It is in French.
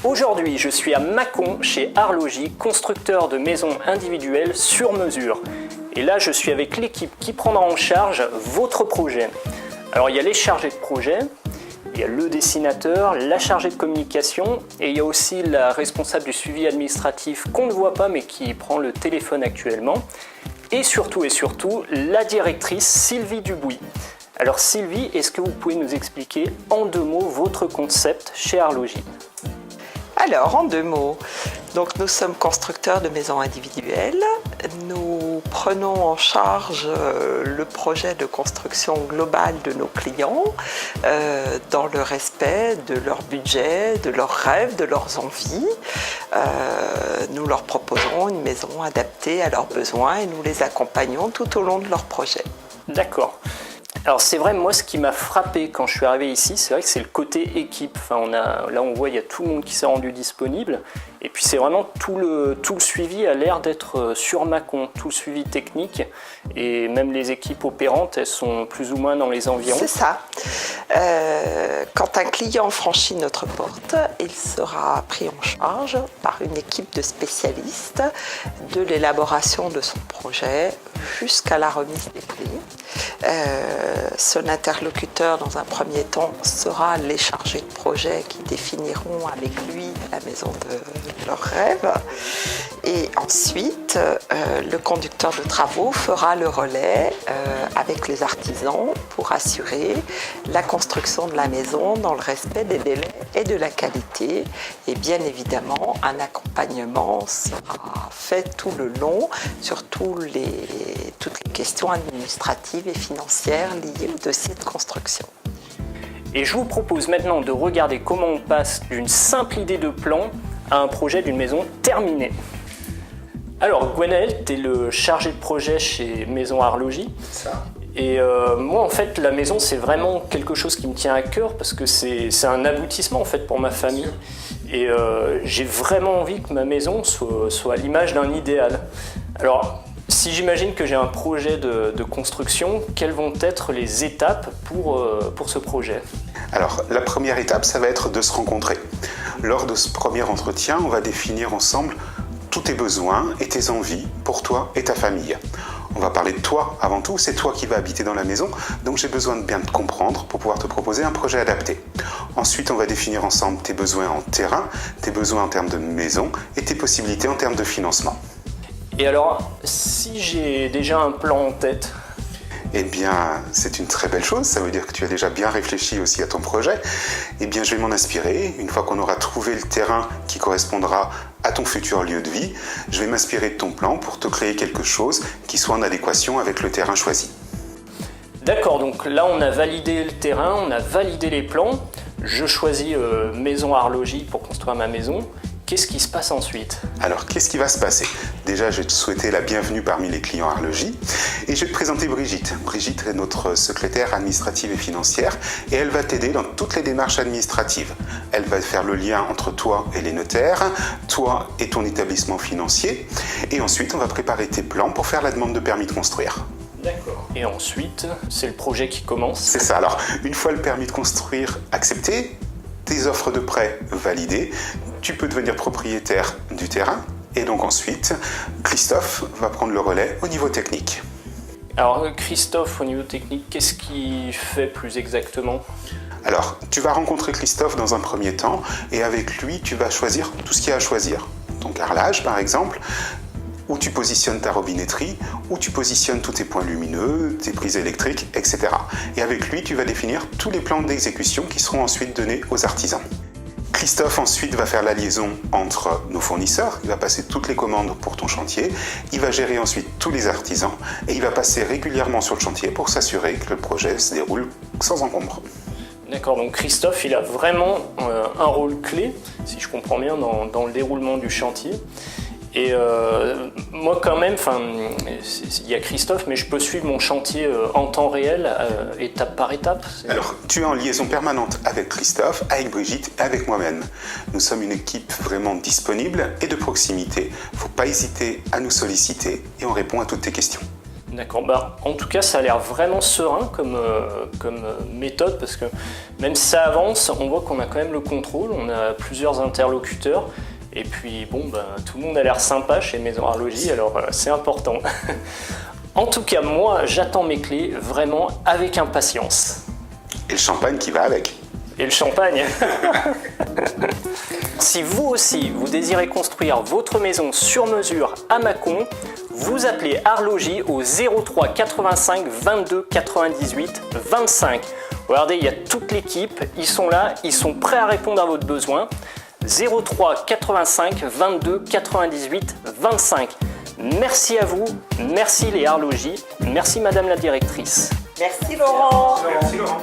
Aujourd'hui, je suis à Mâcon, chez Arlogi, constructeur de maisons individuelles sur mesure. Et là, je suis avec l'équipe qui prendra en charge votre projet. Alors, il y a les chargés de projet, il y a le dessinateur, la chargée de communication et il y a aussi la responsable du suivi administratif qu'on ne voit pas mais qui prend le téléphone actuellement. Et surtout, la directrice Sylvie Dubouis. Alors Sylvie, est-ce que vous pouvez nous expliquer en 2 mots votre concept chez Arlogi? Alors, en 2 mots, donc nous sommes constructeurs de maisons individuelles. Nous prenons en charge le projet de construction globale de nos clients dans le respect de leur budget, de leurs rêves, de leurs envies. Nous leur proposons une maison adaptée à leurs besoins et nous les accompagnons tout au long de leur projet. D'accord. Alors c'est vrai, moi ce qui m'a frappé quand je suis arrivé ici, c'est vrai que c'est le côté équipe. Enfin, là on voit il y a tout le monde qui s'est rendu disponible. Et puis c'est vraiment tout le suivi a l'air d'être sur Mâcon, tout le suivi technique. Et même les équipes opérantes, elles sont plus ou moins dans les environs. C'est ça. Quand un client franchit notre porte, il sera pris en charge par une équipe de spécialistes de l'élaboration de son projet jusqu'à la remise des clés. Son interlocuteur, dans un premier temps, sera les chargés de projet qui définiront avec lui la maison de leurs rêves. Et ensuite, le conducteur de travaux fera le relais avec les artisans pour assurer la construction de la maison dans le respect des délais et de la qualité. Et bien évidemment, un accompagnement sera fait tout le long sur toutes les questions administratives et financières liées au dossier de construction. Et je vous propose maintenant de regarder comment on passe d'une simple idée de plan à un projet d'une maison terminée. Alors Gwenaël, tu es le chargé de projet chez Maison Arlogi. C'est ça. Et moi en fait la maison c'est vraiment quelque chose qui me tient à cœur parce que c'est un aboutissement en fait pour ma famille. Et j'ai vraiment envie que ma maison soit à l'image d'un idéal. Alors si j'imagine que j'ai un projet de construction, quelles vont être les étapes pour ce projet? Alors, la première étape, ça va être de se rencontrer. Lors de ce premier entretien, on va définir ensemble tous tes besoins et tes envies pour toi et ta famille. On va parler de toi avant tout, c'est toi qui vas habiter dans la maison, donc j'ai besoin de bien te comprendre pour pouvoir te proposer un projet adapté. Ensuite, on va définir ensemble tes besoins en terrain, tes besoins en termes de maison et tes possibilités en termes de financement. Et alors, si j'ai déjà un plan en tête? Eh bien, c'est une très belle chose, ça veut dire que tu as déjà bien réfléchi aussi à ton projet. Eh bien, je vais m'en inspirer. Une fois qu'on aura trouvé le terrain qui correspondra à ton futur lieu de vie, je vais m'inspirer de ton plan pour te créer quelque chose qui soit en adéquation avec le terrain choisi. D'accord, donc là on a validé le terrain, on a validé les plans. Je choisis Maison Arlogi pour construire ma maison. Qu'est-ce qui se passe ensuite? Alors, qu'est-ce qui va se passer? Déjà, je vais te souhaiter la bienvenue parmi les clients Arlogi et je vais te présenter Brigitte. Brigitte est notre secrétaire administrative et financière et elle va t'aider dans toutes les démarches administratives. Elle va faire le lien entre toi et les notaires, toi et ton établissement financier et ensuite, on va préparer tes plans pour faire la demande de permis de construire. D'accord. Et ensuite, c'est le projet qui commence? C'est ça. Alors, une fois le permis de construire accepté, tes offres de prêt validées, tu peux devenir propriétaire du terrain et donc ensuite, Christophe va prendre le relais au niveau technique. Alors Christophe, au niveau technique, qu'est-ce qu'il fait plus exactement? Alors, tu vas rencontrer Christophe dans un premier temps et avec lui, tu vas choisir tout ce qu'il y a à choisir. Ton carrelage, par exemple, où tu positionnes ta robinetterie, où tu positionnes tous tes points lumineux, tes prises électriques, etc. Et avec lui, tu vas définir tous les plans d'exécution qui seront ensuite donnés aux artisans. Christophe ensuite va faire la liaison entre nos fournisseurs, il va passer toutes les commandes pour ton chantier, il va gérer ensuite tous les artisans et il va passer régulièrement sur le chantier pour s'assurer que le projet se déroule sans encombre. D'accord, donc Christophe, il a vraiment un rôle clé, si je comprends bien, dans le déroulement du chantier. Et moi quand même, il y a Christophe, mais je peux suivre mon chantier en temps réel, étape par étape. Alors, tu es en liaison permanente avec Christophe, avec Brigitte et avec moi-même. Nous sommes une équipe vraiment disponible et de proximité. Il ne faut pas hésiter à nous solliciter et on répond à toutes tes questions. D'accord, bah, en tout cas ça a l'air vraiment serein comme méthode, parce que même si ça avance, on voit qu'on a quand même le contrôle, on a plusieurs interlocuteurs, et puis bon, bah, tout le monde a l'air sympa chez Maison Arlogie, alors c'est important. En tout cas, moi j'attends mes clés vraiment avec impatience. Et le champagne qui va avec. Et le champagne. Si vous aussi, vous désirez construire votre maison sur mesure à Mâcon, vous appelez Arlogie au 03 85 22 98 25. Regardez, il y a toute l'équipe, ils sont là, ils sont prêts à répondre à votre besoin. 03 85 22 98 25. Merci à vous, merci les Arlogie, merci Madame la directrice. Merci Laurent. Merci Laurent.